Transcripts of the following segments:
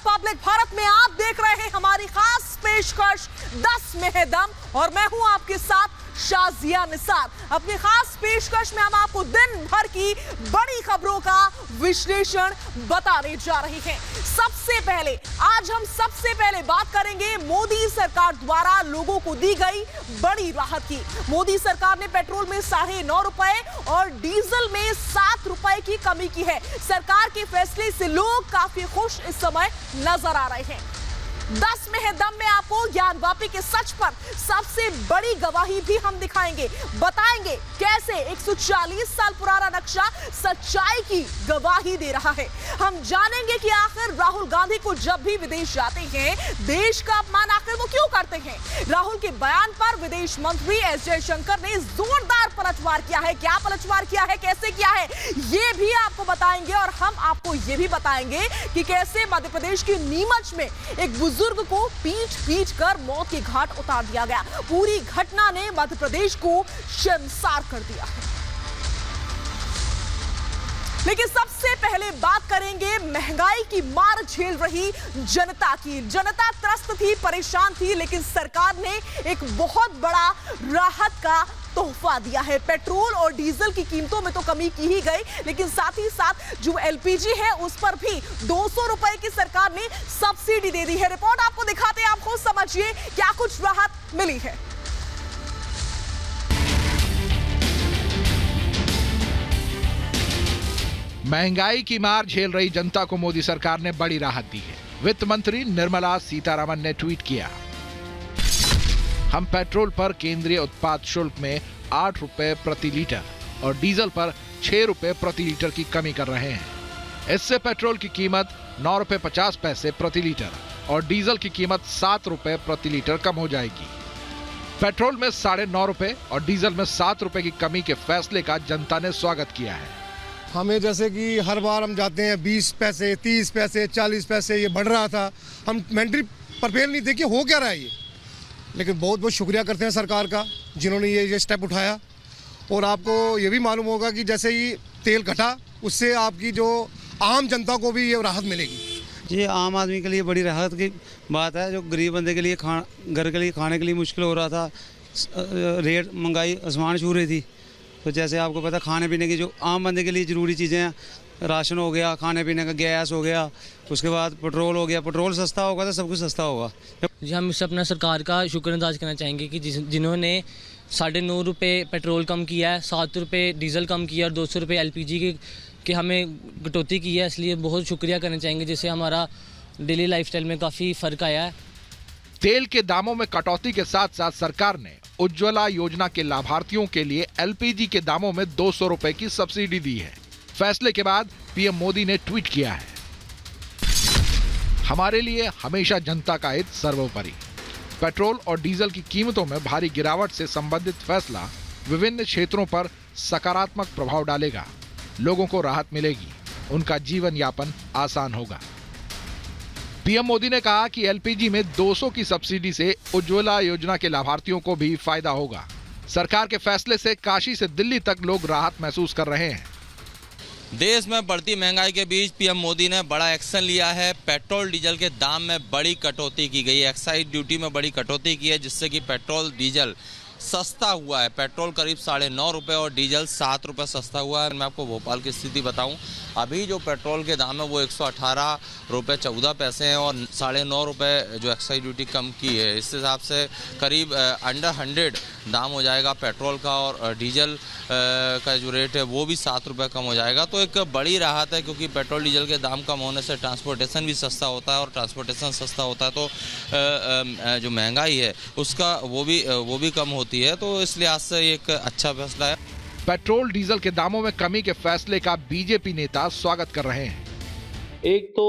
Republic Bharat में आप देख रहे हैं हमारी खास पेशकश 10 में है दम और मैं हूं आपके साथ शाजिया निसार। अपनी खास पेशकश में हम आपको दिन भर की बड़ी खबरों का विश्लेषण बताने जा रहे हैं। आज हम सबसे पहले बात करेंगे मोदी सरकार द्वारा लोगों को दी गई बड़ी राहत की। मोदी सरकार ने पेट्रोल में 9.5 रुपए और डीजल में 7 रुपए की कमी की है। सरकार के फैसले से लोग काफी खुश इस समय नजर आ रहे हैं। 10 में है दम में आपको ज्ञानवापी के सच पर सबसे बड़ी गवाही भी हम दिखाएंगे, बताएंगे कैसे 140 साल पुराना नक्शा सच्चाई की गवाही दे रहा है। हम जानेंगे कि आखिर राहुल गांधी को जब भी विदेश जाते हैं देश का अपमान आखिर वो क्यों करते हैं। राहुल के बयान पर विदेश मंत्री एस जयशंकर ने जोरदार पलटवार किया है। क्या पलटवार किया है, कैसे किया है, ये भी आपको बताएंगे। और हम आपको ये भी बताएंगे कि कैसे मध्य प्रदेश की नीमच में एक बुजुर्ग को पीट कर मौत के घाट उतार दिया गया। पूरी घटना ने मध्य प्रदेश को शर्मसार कर दिया है। लेकिन सबसे पहले बात करेंगे महंगाई की मार झेल रही जनता की। जनता त्रस्त थी, परेशान थी, लेकिन सरकार ने एक बहुत बड़ा राहत का तोहफा दिया है। पेट्रोल और डीजल की कीमतों में तो कमी की ही गई, लेकिन साथ ही साथ जो एलपीजी है उस पर भी 200 रुपए की सरकार ने सब्सिडी दे दी है। रिपोर्ट आपको दिखाते हैं, आप खुद समझिए क्या कुछ राहत मिली है। महंगाई की मार झेल रही जनता को मोदी सरकार ने बड़ी राहत दी है। वित्त मंत्री निर्मला सीतारमण ने ट्वीट किया, हम पेट्रोल पर केंद्रीय उत्पाद शुल्क में 8 रुपए प्रति लीटर और डीजल पर 6 रुपए प्रति लीटर की कमी कर रहे हैं। इससे पेट्रोल की कीमत 9 रुपए 50 पैसे प्रति लीटर और डीजल की कीमत 7 रुपए प्रति लीटर कम हो जाएगी। पेट्रोल में 9.5 रुपए और डीजल में 7 रुपए की कमी के फैसले का जनता ने स्वागत किया है। हमें जैसे कि हर बार हम जाते हैं 20 पैसे 30 पैसे 40 पैसे ये बढ़ रहा था, हम मेंटली प्रिपेयर नहीं थे कि हो क्या रहा है ये। लेकिन बहुत बहुत शुक्रिया करते हैं सरकार का जिन्होंने ये स्टेप उठाया। और आपको ये भी मालूम होगा कि जैसे ही तेल घटा उससे आपकी जो आम जनता को भी ये राहत मिलेगी। ये आम आदमी के लिए बड़ी राहत की बात है। जो गरीब बंदे के लिए घर के लिए खाने के लिए मुश्किल हो रहा था, रेट महंगाई आसमान छू रही थी। तो जैसे आपको पता खाने पीने की जो आम बंदे के लिए ज़रूरी चीज़ें हैं, राशन हो गया, खाने पीने का गैस हो गया, उसके बाद पेट्रोल हो गया। पेट्रोल सस्ता होगा तो सब कुछ सस्ता होगा। जी हम इससे अपना सरकार का शुक्रअंदाज करना चाहेंगे कि जिन्होंने 9.5 रुपये पेट्रोल कम किया है, 7 रुपये डीजल कम किया और 200 रुपये एलपीजी के हमें कटौती की है। इसलिए बहुत शुक्रिया करना चाहेंगे, जिससे हमारा डेली लाइफस्टाइल में काफ़ी फ़र्क आया है। तेल के दामों में कटौती के साथ साथ सरकार ने उज्ज्वला योजना के लाभार्थियों के लिए एलपीजी के दामों में 200 रुपए की सब्सिडी दी है। फैसले के बाद पीएम मोदी ने ट्वीट किया है, हमारे लिए हमेशा जनता का हित सर्वोपरि। पेट्रोल और डीजल की कीमतों में भारी गिरावट से संबंधित फैसला विभिन्न क्षेत्रों पर सकारात्मक प्रभाव डालेगा। लोगों को राहत मिलेगी, उनका जीवन यापन आसान होगा। पीएम मोदी ने कहा कि एलपीजी में 200 की सब्सिडी से उज्ज्वला योजना के लाभार्थियों को भी फायदा होगा। सरकार के फैसले से काशी से दिल्ली तक लोग राहत महसूस कर रहे हैं। देश में बढ़ती महंगाई के बीच पीएम मोदी ने बड़ा एक्शन लिया है। पेट्रोल डीजल के दाम में बड़ी कटौती की गई है। एक्साइज ड्यूटी में बड़ी कटौती की है, जिससे कि पेट्रोल डीजल सस्ता हुआ है। पेट्रोल करीब 9.5 रुपये और डीजल 7 रुपये सस्ता हुआ है। मैं आपको भोपाल की स्थिति बताऊं, अभी जो पेट्रोल के दाम है वो 118 रुपये 14 पैसे हैं और 9.5 रुपये जो एक्साइज ड्यूटी कम की है। इस हिसाब से करीब अंडर 100 दाम हो जाएगा पेट्रोल का और डीजल का जो रेट है वो भी 7 रुपये कम हो जाएगा। तो एक बड़ी राहत है, क्योंकि पेट्रोल डीजल के दाम कम होने से ट्रांसपोर्टेशन भी सस्ता होता है और ट्रांसपोर्टेशन सस्ता होता है तो जो महंगाई है उसका वो भी कम होती है। तो इस लिहाज से एक अच्छा फैसला है। पेट्रोल डीजल के दामों में कमी के फैसले का बीजेपी नेता स्वागत कर रहे हैं। एक तो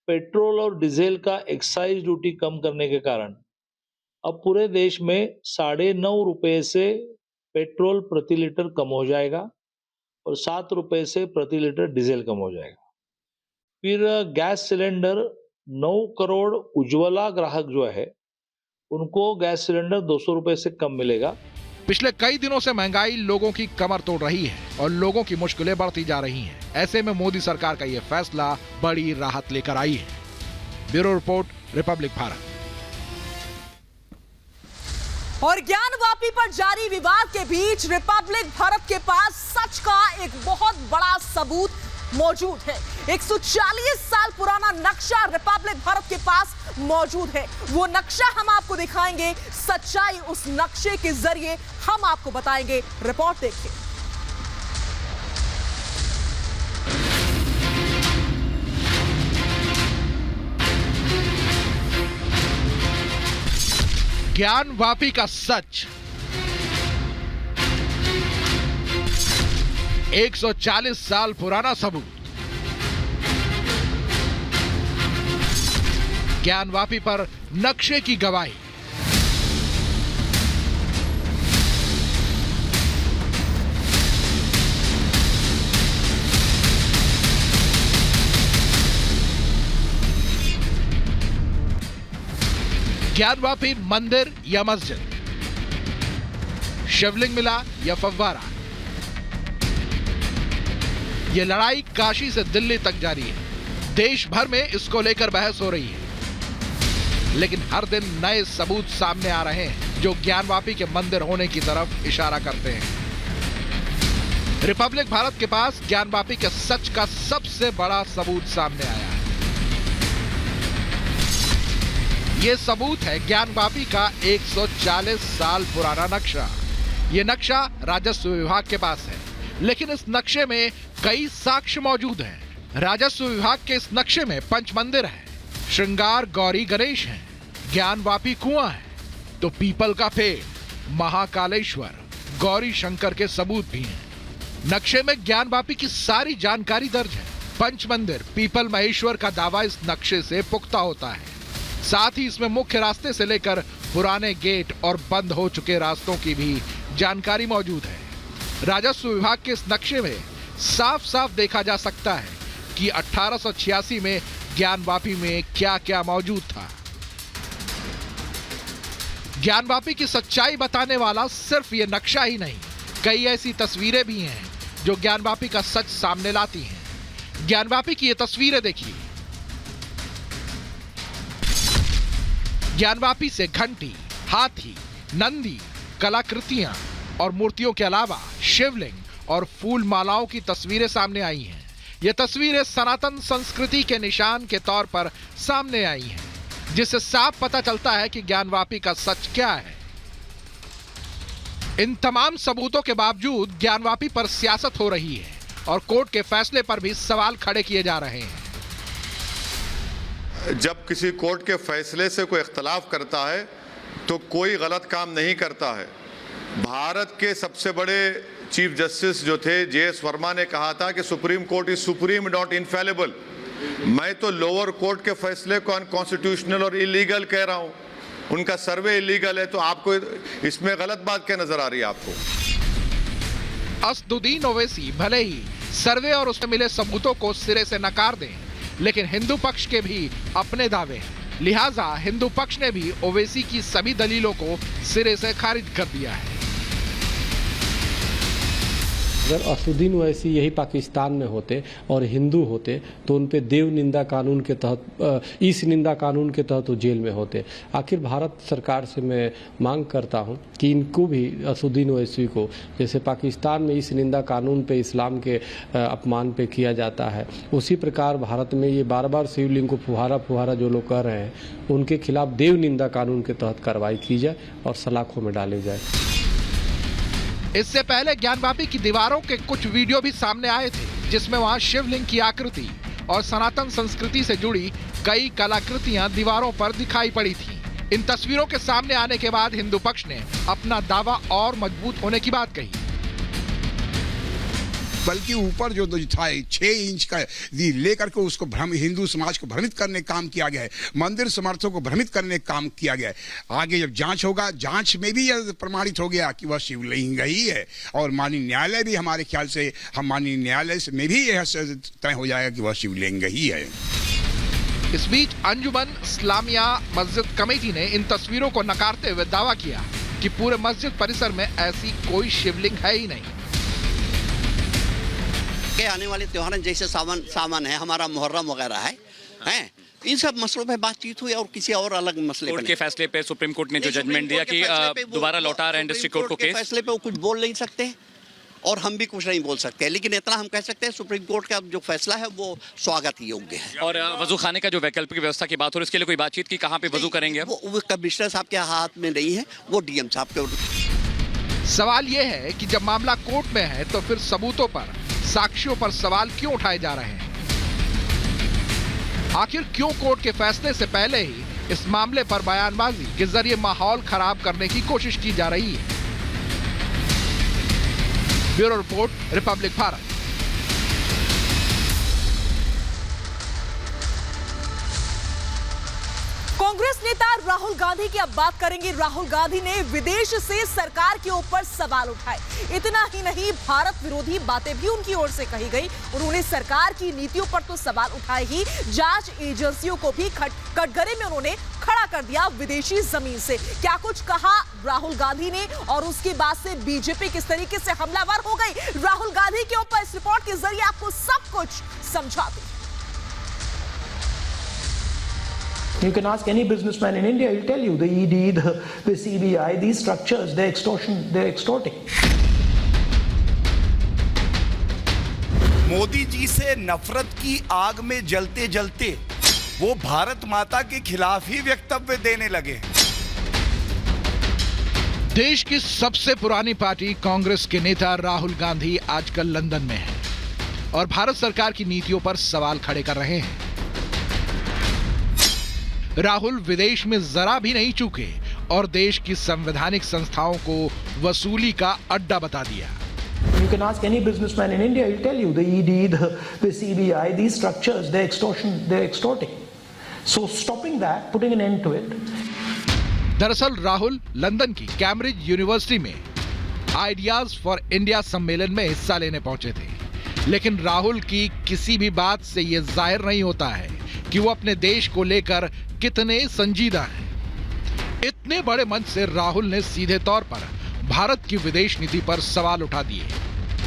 पेट्रोल और डीजल का एक्साइज ड्यूटी कम करने के कारण अब पूरे देश में 9.5 रुपए से पेट्रोल प्रति लीटर कम हो जाएगा और 7 रुपए से प्रति लीटर डीजल कम हो जाएगा। फिर गैस सिलेंडर 9 करोड़ उज्ज्वला ग्राहक जो है उनको गैस सिलेंडर 200 रुपए से कम मिलेगा। पिछले कई दिनों से महंगाई लोगों की कमर तोड़ रही है और लोगों की मुश्किलें बढ़ती जा रही हैं। ऐसे में मोदी सरकार का यह फैसला बड़ी राहत लेकर आई है। Bureau report, Republic Bharat. और ज्ञानवापी पर जारी विवाद के बीच रिपब्लिक भारत के पास सच का एक बहुत बड़ा सबूत मौजूद है। 140 साल पुराना नक्शा रिपब्लिक भारत के पास मौजूद है। वो नक्शा हम आपको दिखाएंगे, सच्चाई उस नक्शे के जरिए हम आपको बताएंगे। रिपोर्ट देखिए। ज्ञानवापी का सच। 140 साल पुराना सबूत। ज्ञानवापी पर नक्शे की गवाही। ज्ञानवापी मंदिर या मस्जिद, शिवलिंग मिला या फव्वारा, यह लड़ाई काशी से दिल्ली तक जारी है। देश भर में इसको लेकर बहस हो रही है, लेकिन हर दिन नए सबूत सामने आ रहे हैं जो ज्ञानवापी के मंदिर होने की तरफ इशारा करते हैं। रिपब्लिक भारत के पास ज्ञानवापी के सच का सबसे बड़ा सबूत सामने आया है। यह सबूत है ज्ञानवापी का 140 साल पुराना नक्शा। यह नक्शा राजस्व विभाग के पास है, लेकिन इस नक्शे में कई साक्ष्य मौजूद हैं। राजस्व विभाग के इस नक्शे में पंच मंदिर है, श्रृंगार गौरी गणेश है, ज्ञानवापी कुआं है, तो पीपल का पेड़, महाकालेश्वर, गौरी शंकर के सबूत भी हैं। नक्शे में ज्ञानवापी की सारी जानकारी दर्ज है। पंच मंदिर, पीपल महेश्वर का दावा इस नक्शे से पुख्ता होता है। साथ ही इसमें मुख्य रास्ते से लेकर पुराने गेट और बंद हो चुके रास्तों की भी जानकारी मौजूद है। राजस्व विभाग के इस नक्शे में साफ साफ देखा जा सकता है कि 1886 में ज्ञानवापी में क्या क्या मौजूद था। ज्ञानवापी की सच्चाई बताने वाला सिर्फ ये नक्शा ही नहीं, कई ऐसी तस्वीरें भी हैं जो ज्ञानवापी का सच सामने लाती हैं। ज्ञानवापी की ये तस्वीरें देखिए। ज्ञानवापी से घंटी, हाथी, नंदी, कलाकृतियां और मूर्तियों के अलावा शिवलिंग और फूल मालाओं की तस्वीरें सामने आई हैं। ये तस्वीरें सनातन संस्कृति के निशान के तौर पर सामने आई हैं, जिससे साफ पता चलता है कि ज्ञानवापी का सच क्या है। इन तमाम सबूतों के बावजूद ज्ञानवापी पर सियासत हो रही है और कोर्ट के फैसले पर भी सवाल खड़े किए जा रहे हैं। जब किसी कोर्ट के फैसले से कोई इख्तलाफ करता है तो कोई गलत काम नहीं करता है। भारत के सबसे बड़े चीफ जस्टिस जो थे JS वर्मा ने कहा था कि supreme court is supreme not infallible. मैं तो लोअर कोर्ट के फैसले को अनकॉन्स्टिट्यूशनल और इलीगल कह रहा हूं। उनका सर्वे इलीगल है, तो आपको इसमें गलत बात क्या नजर आ रही है आपको? असदुद्दीन ओवैसी भले ही सर्वे और उसमें मिले सबूतों को सिरे से नकार दें, लेकिन हिंदू पक्ष के भी अपने दावे हैं। लिहाजा हिंदू पक्ष ने भी ओवैसी की सभी दलीलों को सिरे से खारिज कर दिया है। अगर असदुद्दीन ओवैसी यही पाकिस्तान में होते और हिंदू होते तो उन पे देव निंदा कानून के तहत, इस निंदा कानून के तहत वो जेल में होते। आखिर भारत सरकार से मैं मांग करता हूं कि इनको भी, असदुद्दीन ओवैसी को, जैसे पाकिस्तान में इस निंदा कानून पे इस्लाम के अपमान पे किया जाता है, उसी प्रकार भारत में ये बार बार शिवलिंग को फुहारा जो लोग कह रहे हैं, उनके खिलाफ देव निंदा कानून के तहत कार्रवाई की जाए और सलाखों में डाले जाए। इससे पहले ज्ञानवापी की दीवारों के कुछ वीडियो भी सामने आए थे, जिसमें वहां शिवलिंग की आकृति और सनातन संस्कृति से जुड़ी कई कलाकृतियां दीवारों पर दिखाई पड़ी थी। इन तस्वीरों के सामने आने के बाद हिंदू पक्ष ने अपना दावा और मजबूत होने की बात कही। बल्कि ऊपर जो था 6 इंच का लेकर के उसको हिंदू समाज को भ्रमित करने का काम किया गया है, मंदिर समर्थकों को भ्रमित करने का काम किया गया है। आगे जब जांच होगा, जांच में भी यह प्रमाणित हो गया कि वह शिवलिंग ही है, और माननीय न्यायालय भी, हमारे ख्याल से हम माननीय न्यायालय में भी यह तय हो जाएगा कि वह शिवलिंग ही है। इस बीच अंजुमन इस्लामिया मस्जिद कमेटी ने इन तस्वीरों को नकारते हुए दावा किया कि पूरे मस्जिद परिसर में ऐसी कोई शिवलिंग है ही नहीं। आने वाले त्योहार जैसे सामान है, हमारा मुहर्रम वगैरह है, इन सब मसलों पे बातचीत हुई और किसी और अलग मसले कोर्ट के फैसले पे सुप्रीम कोर्ट ने जो जजमेंट दिया कि दोबारा लौटा रहे हैं डिस्ट्रिक्ट कोर्ट को केस, फैसले पे वो कुछ बोल नहीं सकते और हम भी कुछ नहीं बोल सकते, लेकिन इतना हम कह सकते हैं सुप्रीम कोर्ट का जो फैसला है वो स्वागत योग्य है। और वजू खाने का जो वैकल्पिक व्यवस्था की बात हो रही है, इसके लिए कोई बातचीत की, कहाँ पे वजू करेंगे? वो कमिश्नर साहब के हाथ में नहीं है, वो डीएम साहब के। सवाल यह है कि जब मामला कोर्ट में है तो फिर सबूतों पर, साक्ष्यों पर सवाल क्यों उठाए जा रहे हैं? आखिर क्यों कोर्ट के फैसले से पहले ही इस मामले पर बयानबाजी के जरिए माहौल खराब करने की कोशिश की जा रही है? Bureau report, Republic Bharat. Congress नेता राहुल गांधी की अब बात करेंगे। राहुल गांधी ने विदेश से सरकार के ऊपर सवाल उठाए। इतना ही नहीं, भारत विरोधी बातें भी उनकी ओर से कही गई। उन्होंने सरकार की नीतियों पर तो सवाल उठाए ही, जांच एजेंसियों को भी कटघरे में उन्होंने खड़ा कर दिया विदेशी जमीन से। क्या कुछ कहा राहुल गांधी ने और उसके बाद से बीजेपी किस तरीके से हमलावर हो गई राहुल गांधी के ऊपर, इस रिपोर्ट के जरिए आपको सब कुछ समझाते। You can ask any businessman in India, he'll tell you the ED, the CBI, these structures, they're extortion, they're extorting. Modi ji से नफरत की आग में जलते जलते वो भारत माता के खिलाफ ही वक्तव्य देने लगे। देश की सबसे पुरानी पार्टी कांग्रेस के नेता राहुल गांधी आजकल लंदन में हैं और भारत सरकार की नीतियों पर सवाल खड़े कर रहे हैं। राहुल विदेश में जरा भी नहीं चूके और देश की संवैधानिक संस्थाओं को वसूली का अड्डा बता दिया। You can ask any businessman in India, he'll tell you the ED, the CBI, these structures, they're extortion, they're extorting. So stopping that, putting an end to it. दरअसल राहुल लंदन की कैम्ब्रिज यूनिवर्सिटी में ideas for India सम्मेलन में हिस्सा लेने पहुंचे थे, लेकिन राहुल की किसी भी बात से यह जाहिर नहीं होता है कि वो अपने देश को लेकर कितने संजीदा हैं। इतने बड़े मंच से राहुल ने सीधे तौर पर भारत की विदेश नीति पर सवाल उठा दिए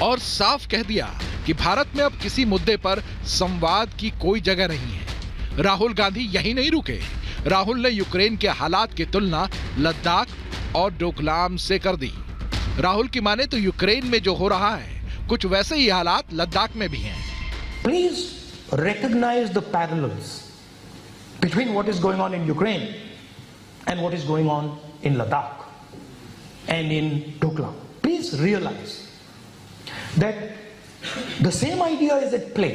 और साफ कह दिया कि भारत में अब किसी मुद्दे पर संवाद की कोई जगह नहीं है। राहुल गांधी यहीं नहीं रुके। राहुल ने यूक्रेन के हालात की तुलना लद्दाख और डोकलाम से कर दी। राहुल की माने तो यूक्रेन में जो हो रहा है, कुछ वैसे ही हालात लद्दाख में भी हैं। Please recognize the parallels between what is going on in Ukraine and what is going on in Ladakh and in Doklam. Please realize that the same idea is at play.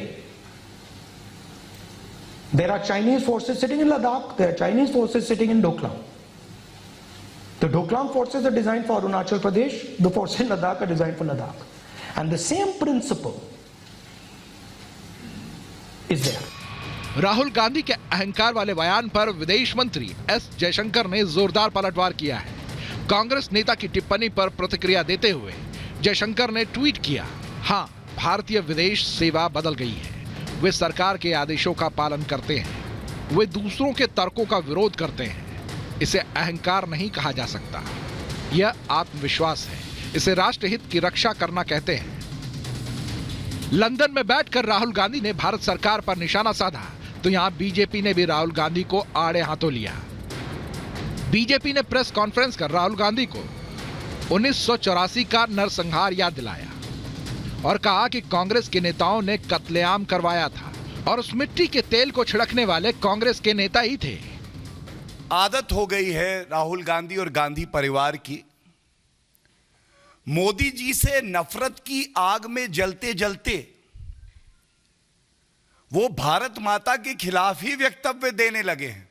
There are Chinese forces sitting in Ladakh, there are Chinese forces sitting in Doklam. The Doklam forces are designed for Arunachal Pradesh, the forces in Ladakh are designed for Ladakh. And the same principle is there. Rahul Gandhi के अहंकार वाले बयान पर विदेश मंत्री S Jaishankar ने जोरदार पलटवार किया है। कांग्रेस नेता की टिप्पणी पर प्रतिक्रिया देते हुए जयशंकर ने ट्वीट किया, हाँ, भारतीय विदेश सेवा बदल गई है। वे सरकार के आदेशों का पालन करते हैं, वे दूसरों के तर्कों का विरोध करते हैं। इसे अहंकार नहीं कहा जा सकता, यह आत्मविश्वास है। इसे राष्ट्रहित की रक्षा करना कहते हैं। लंदन में बैठकर राहुल गांधी ने भारत सरकार पर निशाना साधा तो यहां बीजेपी ने भी राहुल गांधी को आड़े हाथों लिया। बीजेपी ने प्रेस कॉन्फ्रेंस कर राहुल गांधी को 1984 का नरसंहार याद दिलाया और कहा कि कांग्रेस के नेताओं ने कत्लेआम करवाया था और उस मिट्टी के तेल को छिड़कने वाले कांग्रेस के नेता ही थे। आदत हो गई है राहुल गांधी और गांधी परिवार की मोदी जी से नफरत की आग में जलते जलते वो भारत माता के खिलाफ ही वक्तव्य देने लगे हैं।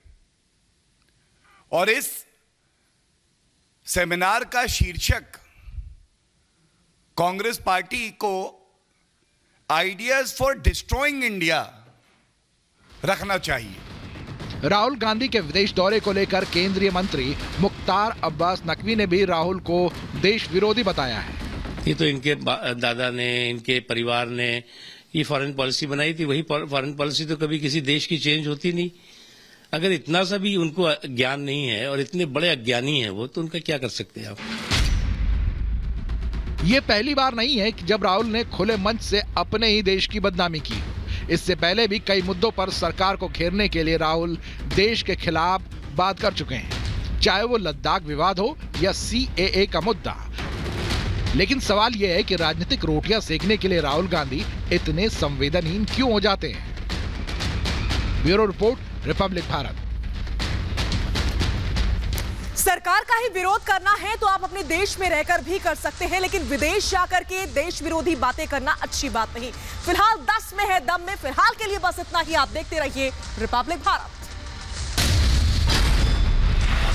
और इस सेमिनार का शीर्षक कांग्रेस पार्टी को आइडियाज फॉर डिस्ट्रॉइंग इंडिया रखना चाहिए। राहुल गांधी के विदेश दौरे को लेकर केंद्रीय मंत्री मुख्तार अब्बास नकवी ने भी राहुल को देश विरोधी बताया है। ये तो इनके दादा ने, इनके परिवार ने ये फॉरेन पॉलिसी बनाई थी। वही फॉरेन पॉलिसी तो कभी किसी देश की चेंज होती नहीं। अगर इतना सा भी उनको ज्ञान नहीं है और इतने बड़े अज्ञानी हैं वो, तो उनका क्या कर सकते हैं आप? ये पहली बार नहीं है कि जब राहुल ने खुले मंच से अपने ही देश की बदनामी की। इससे पहले भी कई मुद्दों पर सरकार को घेरने के लिए राहुल देश के खिलाफ बात कर चुके हैं, चाहे वो लद्दाख विवाद हो या CAA का मुद्दा। लेकिन सवाल यह है कि राजनीतिक रोटियां सेकने के लिए राहुल गांधी इतने संवेदनहीन क्यों हो जाते हैं? Bureau report, Republic Bharat. सरकार का ही विरोध करना है तो आप अपने देश में रहकर भी कर सकते हैं, लेकिन विदेश जाकर के देश विरोधी बातें करना अच्छी बात नहीं। फिलहाल 10 में है दम में फिलहाल के लिए बस इतना ही। आप देखते रहिए रिपब्लिक भारत।